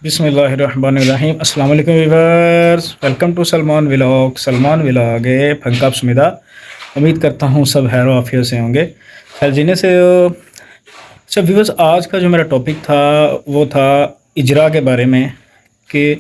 बिस्मिल्लाहिर्रहमानिर्रहीम। अस्सलाम वालेकुम viewers, welcome to Salman vlog ए फंकाब सुमिदा। उम्मीद करता हूँ सब खैर आफियत से होंगे। खैर जीने से अच्छा व्यूअर्स, आज का जो मेरा टॉपिक था वो था इजरा के बारे में कि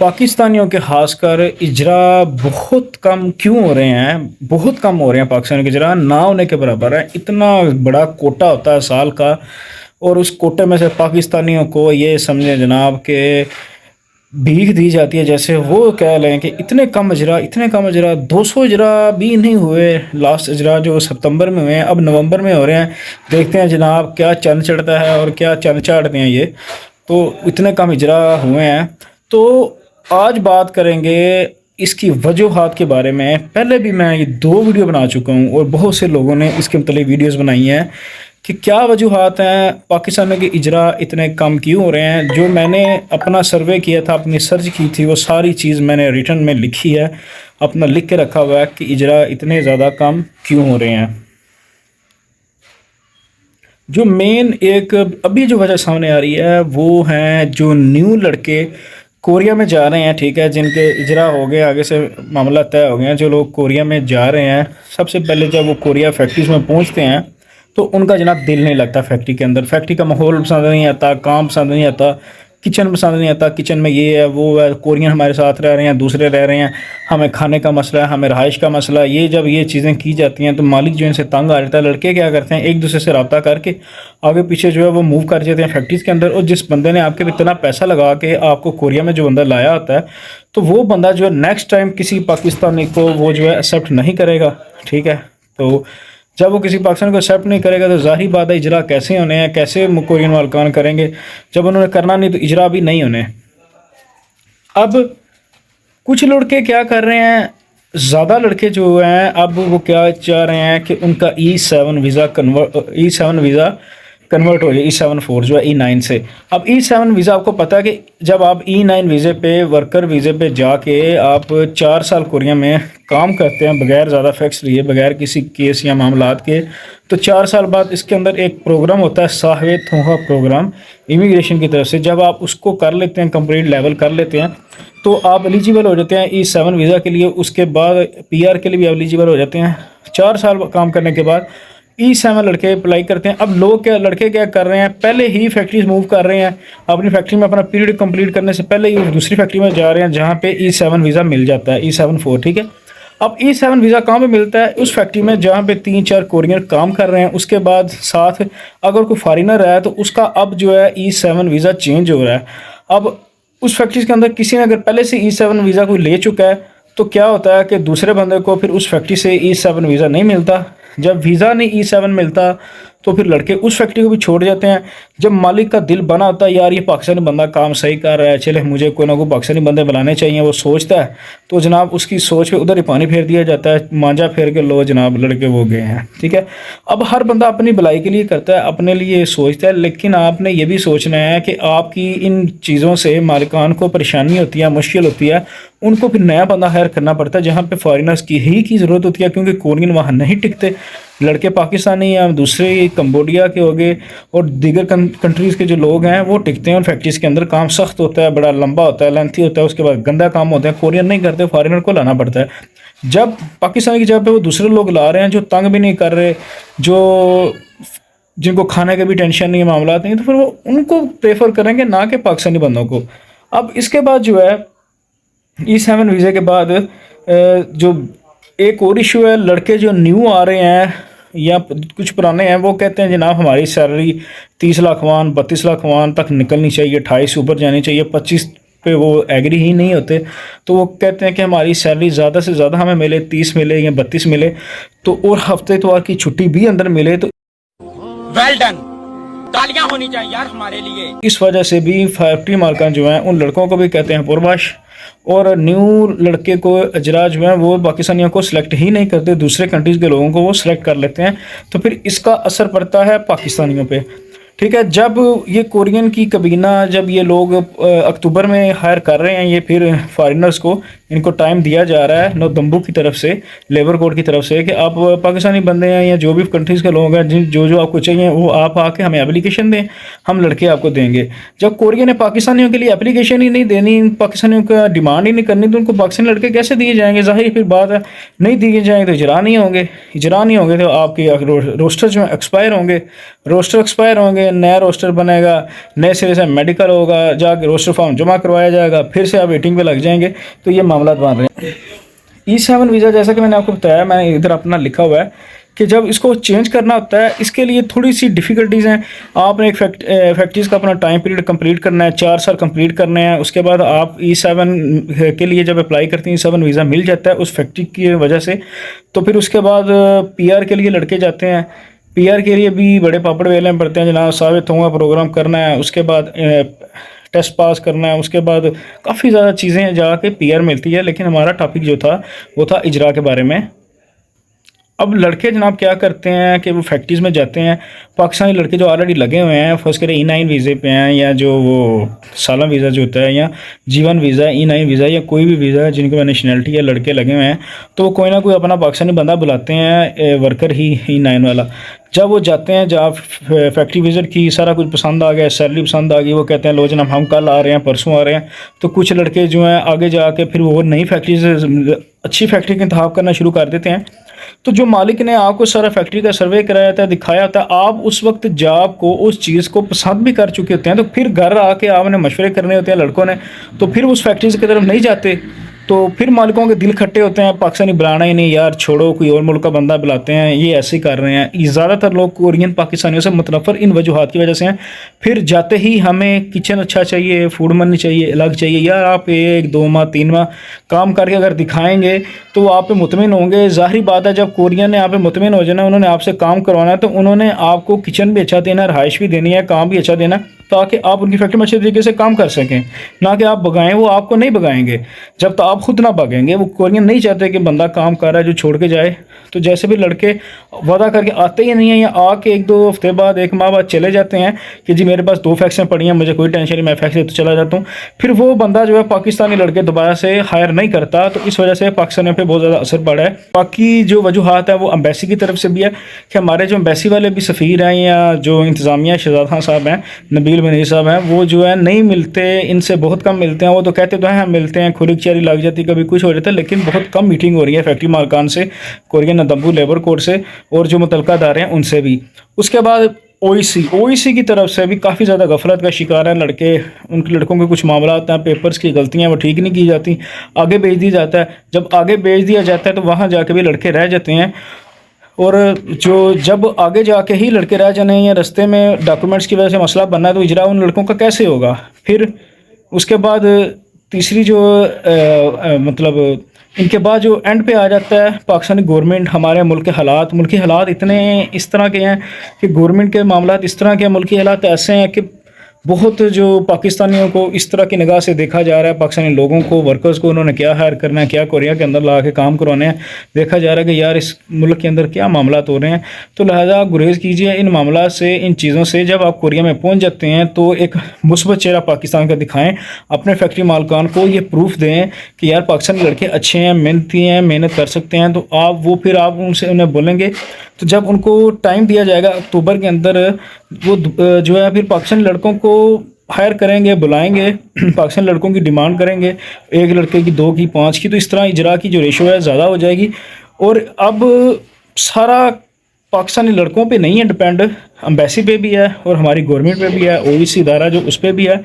पाकिस्तानियों के खासकर इजरा बहुत कम क्यों हो रहे हैं। बहुत कम हो रहे हैं पाकिस्तानियों के इजरा, ना होने के बराबर है। इतना बड़ा कोटा होता है साल का, और उस कोटे में से पाकिस्तानियों को ये समझे जनाब के भीख दी जाती है। जैसे वो कह लें कि इतने कम अजरा 200 अजरा भी नहीं हुए। लास्ट अजरा जो सितंबर में हुए हैं अब नवंबर में हो रहे हैं। देखते हैं जनाब क्या चंद चढ़ता है और क्या चंद चाटते हैं ये। तो इतने कम इजरा हुए हैं। तो आज बात करेंगे इसकी वजूहात के बारे में। पहले भी मैं ये 2 वीडियो बना चुका हूँ और बहुत से लोगों ने इसके मतलब वीडियोस बनाई हैं कि क्या वजूहात हैं, पाकिस्तान में कि इजरा इतने कम क्यों हो रहे हैं। जो मैंने अपना सर्वे किया था, अपनी सर्च की थी, वो सारी चीज़ मैंने रिटर्न में लिखी है, अपना लिख के रखा हुआ है कि इजरा इतने ज़्यादा कम क्यों हो रहे हैं। जो मेन एक अभी जो वजह सामने आ रही है वो है जो न्यू लड़के कोरिया में जा रहे हैं, ठीक है, जिनके इजरा हो गए, आगे से मामला तय हो गए हैं। जो लोग कोरिया में जा रहे हैं, सबसे पहले जब वो कोरिया फैक्ट्रीज में पहुंचते हैं तो उनका जनाब दिल नहीं लगता फैक्ट्री के अंदर। फैक्ट्री का माहौल पसंद नहीं आता, काम पसंद नहीं आता, किचन पसंद नहीं आता। किचन में ये है वो है, कोरियन हमारे साथ रह रहे हैं, दूसरे रह रहे हैं, हमें खाने का मसला है, हमें रहाइश का मसला है। ये जब ये चीज़ें की जाती हैं तो मालिक जो इनसे तंग आ जाता है। लड़के क्या करते हैं, एक दूसरे से रब्ता करके आगे पीछे जो है वो मूव कर जाते हैं फैक्ट्रीज़ के अंदर। और जिस बंदे ने आपके इतना पैसा लगा के आपको कोरिया में जो बंदा लाया होता है, तो वो बंदा जो है नेक्स्ट टाइम किसी पाकिस्तानी को वो जो है एक्सेप्ट नहीं करेगा, ठीक है। तो जब वो किसी पाकिस्तान को एक्सेप्ट नहीं करेगा तो ज़ाहिर बात है इजरा कैसे होने हैं, कैसे कोरियन मालकान करेंगे। जब उन्होंने करना नहीं तो इजरा भी नहीं होने। अब कुछ लड़के क्या कर रहे हैं, ज़्यादा लड़के जो हैं अब वो क्या चाह रहे हैं कि उनका E7 वीज़ा कन्वर्ट हो जाए E74 जो है E9 से। अब E7 वीज़ा आपको पता है कि जब आप E9 वीज़े पे, वर्कर वीज़े पे जाके आप 4 साल कोरिया में काम करते हैं बगैर ज़्यादा फैक्स लिए, बगैर किसी केस या मामलात के, तो 4 साल बाद इसके अंदर एक प्रोग्राम होता है साहवे थोहा प्रोग्राम इमिग्रेशन की तरफ से। जब आप उसको कर लेते हैं, कंप्लीट लेवल कर लेते हैं, तो आप एलिजिबल हो जाते हैं E7 वीज़ा के लिए। उसके बाद PR के लिए भी एलिजिबल हो जाते हैं। 4 साल काम करने के बाद E7 लड़के अप्लाई करते हैं। अब लड़के क्या कर रहे हैं, पहले ही फैक्ट्रीज मूव कर रहे हैं। अपनी फैक्ट्री में अपना पीरियड कंप्लीट करने से पहले ही दूसरी फैक्ट्री में जा रहे हैं जहाँ पे E7 वीज़ा मिल जाता है, E74, ठीक है। अब E7 वीज़ा कहाँ पे मिलता है, उस फैक्ट्री में जहाँ पे 3-4 कोरियन काम कर रहे हैं। उसके बाद साथ अगर कोई फॉरेनर है तो उसका अब जो है E7 वीज़ा चेंज हो रहा है। अब उस फैक्ट्री के अंदर किसी ने अगर पहले से E7 वीज़ा कोई ले चुका है तो क्या होता है कि दूसरे बंदे को फिर उस फैक्ट्री से E7 वीज़ा नहीं मिलता। जब वीज़ा नहीं E7 मिलता तो फिर लड़के उस फैक्ट्री को भी छोड़ जाते हैं। जब मालिक का दिल बना होता है यार ये पाकिस्तानी बंदा काम सही कर रहा है, चले मुझे कोई ना कोई पाकिस्तानी बंदे बुलाने चाहिए, वो सोचता है, तो जनाब उसकी सोच पे उधर ही पानी फेर दिया जाता है। मांझा फेर के लो जनाब लड़के वो गए हैं, ठीक है। अब हर बंदा अपनी भलाई के लिए करता है, अपने लिए सोचता है, लेकिन आपने ये भी सोचना है कि आपकी इन चीज़ों से मालिकान को परेशानी होती है, मुश्किल होती है। उनको फिर नया बंदा हायर करना पड़ता है जहाँ पे फॉरेनर्स की ज़रूरत होती है, क्योंकि कोरियन वहाँ नहीं टिकते। लड़के पाकिस्तानी या दूसरे कंबोडिया के हो गए और दीगर कंट्रीज़ के जो लोग हैं वो टिकते हैं। और फैक्ट्रीज़ के अंदर काम सख्त होता है, बड़ा लंबा होता है, लेंथी होता है, उसके बाद गंदा काम होता है। कोरियन नहीं करते, फॉरेनर को लाना पड़ता है। जब पाकिस्तान की जगह पे वो दूसरे लोग ला रहे हैं जो तंग भी नहीं कर रहे, जो जिनको खाने का भी टेंशन नहीं है, मामला नहीं, तो फिर वो उनको प्रेफर करेंगे ना कि पाकिस्तानी बंदों को। अब इसके बाद जो है E7 वीज़े के बाद जो एक और इशू है, लड़के जो न्यू आ रहे हैं या कुछ पुराने हैं वो कहते हैं जनाब हमारी सैलरी 30 लाख वान 32 लाख वान तक निकलनी चाहिए, 28 ऊपर जानी चाहिए। 25 पे वो एग्री ही नहीं होते, तो वो कहते हैं कि हमारी सैलरी ज़्यादा से ज़्यादा हमें मिले, 30 मिले या 32 मिले, तो और हफ्ते इतवार की छुट्टी भी अंदर मिले। तो वेल डन, तालियां होनी चाहिए यार हमारे लिए। इस वजह से भी फैक्ट्री मालकान जो हैं उन लड़कों को भी कहते हैं पुरबाश, और न्यू लड़के को अजरा जो है वो पाकिस्तानियों को सिलेक्ट ही नहीं करते, दूसरे कंट्रीज़ के लोगों को वो सिलेक्ट कर लेते हैं। तो फिर इसका असर पड़ता है पाकिस्तानियों पे, ठीक है। जब ये कोरियन की कबीना, जब ये लोग अक्टूबर में हायर कर रहे हैं ये फिर फॉरेनर्स को, इनको टाइम दिया जा रहा है नौदम्बू की तरफ से, लेबर कोड की तरफ से, कि आप पाकिस्तानी बंदे हैं या जो भी कंट्रीज़ के लोग हैं जिन जो जो आपको चाहिए वो आप आके हमें एप्लीकेशन दें, हम लड़के आपको देंगे। जब कोरिया ने पाकिस्तानियों के लिए एप्लीकेशन ही नहीं देनी, पाकिस्तानियों का डिमांड ही नहीं करनी, तो उनको पाकिस्तानी लड़के कैसे दिए जाएंगे? ज़ाहिर फिर बात है, नहीं दिए जाएंगे तो इजरा नहीं होंगे, इजरा नहीं होंगे तो आपके रोस्टर जो एक्सपायर होंगे, रोस्टर एक्सपायर होंगे, नया रोस्टर बनेगा, नए सिरे से मेडिकल होगा, जाके रोस्टर फॉर्म जमा करवाया जाएगा, फिर से आप वेटिंग पे लग जाएंगे। तो ये मामला बन रहे हैं। E7 वीज़ा, जैसा कि मैंने आपको बताया, मैंने इधर अपना लिखा हुआ है कि जब इसको चेंज करना होता है इसके लिए थोड़ी सी डिफ़िकल्टीज़ हैं। आपने एक फैक्ट्रीज़ का अपना टाइम पीरियड कंप्लीट करना है, 4 साल कंप्लीट करने हैं। उसके बाद आप E7 के लिए जब अप्लाई करते हैं, E7 वीज़ा मिल जाता है उस फैक्ट्री की वजह से। तो फिर उसके बाद PR के लिए लड़के जाते हैं, PR के लिए भी बड़े पापड़ वेलने पड़ते हैं, जनाब साबित होगा प्रोग्राम करना है, उसके बाद टेस्ट पास करना है, उसके बाद काफ़ी ज़्यादा चीज़ें जाके PR मिलती है। लेकिन हमारा टॉपिक जो था वो था इजरा के बारे में। अब लड़के जनाब क्या करते हैं कि वो फैक्ट्रीज़ में जाते हैं, पाकिस्तानी लड़के जो ऑलरेडी लगे हुए हैं, फर्स्ट करें E9 वीज़े पे हैं, या जो वो साला वीज़ा जो होता है, या G1 वीज़ा, E9 वीज़ा, या कोई भी वीज़ा है जिनकी नेशनलिटी या लड़के लगे हुए हैं, तो वो कोई ना कोई अपना पाकिस्तानी बंदा बुलाते हैं, वर्कर ही E9 वाला। जब वो जाते हैं, जब फैक्ट्री विज़िट की, सारा कुछ पसंद आ गया, सैलरी पसंद आ गई, वो कहते हैं लो जनाब हम कल आ रहे हैं, परसों आ रहे हैं। तो कुछ लड़के जो हैं आगे जाके फिर वो नई फैक्ट्री से अच्छी फैक्ट्री का इंतखाब करना शुरू कर देते हैं। तो जो मालिक ने आपको सारा फैक्ट्री का सर्वे कराया था, दिखाया था, आप उस वक्त जॉब को, उस चीज़ को पसंद भी कर चुके होते हैं, तो फिर घर आके आपने मशवरे करने होते हैं लड़कों ने, तो फिर उस फैक्ट्री की तरफ नहीं जाते। तो फिर मालिकों के दिल खट्टे होते हैं, पाकिस्तानी बुलाना ही नहीं यार, छोड़ो कोई और मुल्क का बंदा बुलाते हैं, ये ऐसे ही कर रहे हैं। ये ज़्यादातर लोग कोरियन पाकिस्तानियों से मुतनफ़र इन वजूहात की वजह से हैं। फिर जाते ही हमें किचन अच्छा चाहिए, फूड मनी चाहिए, अलग चाहिए। यार आप 1, 2 माह, 3 माह काम करके अगर दिखाएंगे तो आप पे मुतमिन होंगे। ज़ाहिर बात है, जब कोरियन ने आप पे मुतमिन हो जाना, उन्होंने आपसे काम करवाना है, तो उन्होंने आपको किचन भी अच्छा देना है, रहाइश भी देनी है, काम भी अच्छा देना है, ताकि आप उनकी फैक्ट्री में अच्छे तरीके से काम कर सकें। ना कि आप भगाएं, वो आपको नहीं भगाएंगे जब तक आप खुद ना भागेंगे। वो कोरियन नहीं चाहते कि बंदा काम कर रहा है जो छोड़ के जाए। तो जैसे भी लड़के वादा करके आते ही नहीं हैं, या आके 1-2 हफ्ते बाद, 1 माह बाद चले जाते हैं कि जी मेरे पास 2 फैक्ट्रियाँ पड़ी हैं, मुझे कोई टेंशन नहीं, मैं फैक्ट्री तो चला जाता हूँ, फिर वो बंदा जो है पाकिस्तानी लड़के दोबारा से हायर नहीं करता। तो इस वजह से पाकिस्तानियों पर बहुत ज़्यादा असर पड़ा है। बाकी जो वजूहात है वो एम्बेसी की तरफ से भी है कि हमारे जो एम्बेसी वाले भी सफ़ीर हैं, या जो इंतज़ामिया शहजाद खान साहब हैं, नबील बनीर साहब हैं, वो जो है नहीं मिलते, इनसे बहुत कम मिलते हैं। वो तो कहते तो हैं हम मिलते हैं, खुली चेरी लग जाती, कभी कुछ हो जाता है, लेकिन बहुत कम मीटिंग हो रही है फैक्ट्री मालकान से, कोरियन नौदम्बू लेबर कोड से, और जो मुतलका अदारे हैं उनसे भी। उसके बाद OEC की तरफ से भी काफ़ी ज़्यादा गफलत का शिकार है लड़के। उनके लड़कों के कुछ मामला होते हैं, पेपर्स की गलतियाँ वो ठीक नहीं की जाती, आगे भेज दी जाता है। जब आगे भेज दिया जाता है तो वहाँ जाके भी लड़के रह जाते हैं। और जो जब आगे जाके ही लड़के रह जाने या रास्ते में डॉक्यूमेंट्स की वजह से मसला बनना है, तो इजरा उन लड़कों का कैसे होगा? फिर उसके बाद तीसरी जो मतलब इनके बाद जो एंड पे आ जाता है पाकिस्तानी गवर्नमेंट, हमारे मुल्क के हालात इतने इस तरह के हैं कि गवर्नमेंट के मामलात इस तरह के, मुल्की हालात ऐसे हैं कि बहुत जो पाकिस्तानियों को इस तरह की निगाह से देखा जा रहा है, पाकिस्तानी लोगों को, वर्कर्स को उन्होंने क्या हायर करना है, क्या कोरिया के अंदर ला के काम करवाने हैं, देखा जा रहा है कि यार इस मुल्क के अंदर क्या मामला हो रहे हैं। तो लिहाजा गुरेज कीजिए इन मामला से, इन चीज़ों से। जब आप कोरिया में पहुंच जाते हैं तो एक मुस्बत चेहरा पाकिस्तान का दिखाएं, अपने फैक्ट्री मालकान को ये प्रूफ दें कि यार पाकिस्तानी लड़के अच्छे हैं, मेहनती हैं, मेहनत कर सकते हैं। तो आप वो फिर आप उनसे उन्हें बोलेंगे। तो जब उनको टाइम दिया जाएगा अक्टूबर के अंदर, वो जो है फिर पाकिस्तानी लड़कों को हायर करेंगे, बुलाएंगे, पाकिस्तानी लड़कों की डिमांड करेंगे, 1 लड़के की, 2 की, 5 की। तो इस तरह इजरा की जो रेशो है ज़्यादा हो जाएगी। और अब सारा पाकिस्तानी लड़कों पे नहीं है डिपेंड, एम्बेसी पे भी है और हमारी गवर्नमेंट पे भी है, OEC इदारा जो उस पर भी है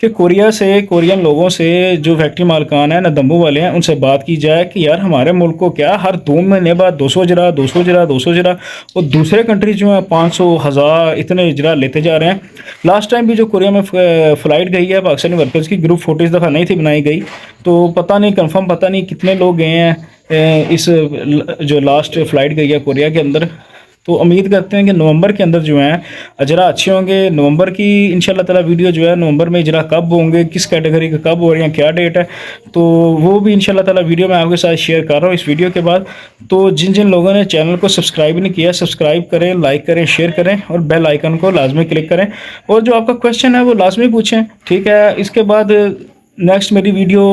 कि कोरियन लोगों से जो फैक्ट्री मालकान है, नौदम्बू वाले हैं, उनसे बात की जाए कि यार हमारे मुल्क को क्या हर 2 महीने बाद 200 इजरा, और दूसरे कंट्री जो है 500, 1000 इतने इजरा लेते जा रहे हैं। लास्ट टाइम भी जो कोरिया में फ़्लाइट गई है पाकिस्तानी वर्कर्स की, ग्रुप फोटो इस दफ़ा नहीं थी बनाई गई, तो पता नहीं कन्फर्म, पता नहीं कितने लोग गए हैं इस जो लास्ट फ़्लाइट गई है कोरिया के अंदर। तो उम्मीद करते हैं कि नवंबर के अंदर जो है अजरा अच्छे होंगे। नवंबर की इंशाल्लाह ताला वीडियो जो है नवंबर में इजरा कब होंगे, किस कैटेगरी का कब हो रही है, क्या डेट है, तो वो भी इंशाल्लाह ताला वीडियो मैं आपके साथ शेयर कर रहा हूँ इस वीडियो के बाद। तो जिन जिन लोगों ने चैनल को सब्सक्राइब नहीं किया, सब्सक्राइब करें, लाइक करें, शेयर करें और बेल आइकन को लाजमी क्लिक करें। और जो आपका क्वेश्चन है वो लाजमी पूछें, ठीक है। इसके बाद नेक्स्ट मेरी वीडियो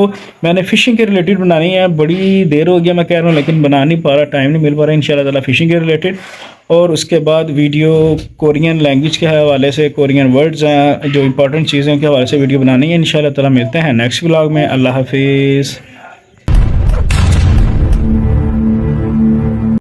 मैंने फ़िशिंग के रिलेटेड बनानी है। बड़ी देर हो गया मैं कह रहा हूँ, लेकिन बना नहीं पा रहा, टाइम नहीं मिल पा रहा। इंशाल्लाह ताला फ़िशिंग के रिलेटेड। और उसके बाद वीडियो कोरियन लैंग्वेज के हवाले से, कोरियन वर्ड्स हैं जो इंपॉर्टेंट चीज़ें के हवाले से वीडियो बनानी है। इंशाल्लाह ताला मिलते हैं नेक्स्ट व्लॉग में। अल्लाह हाफिज़।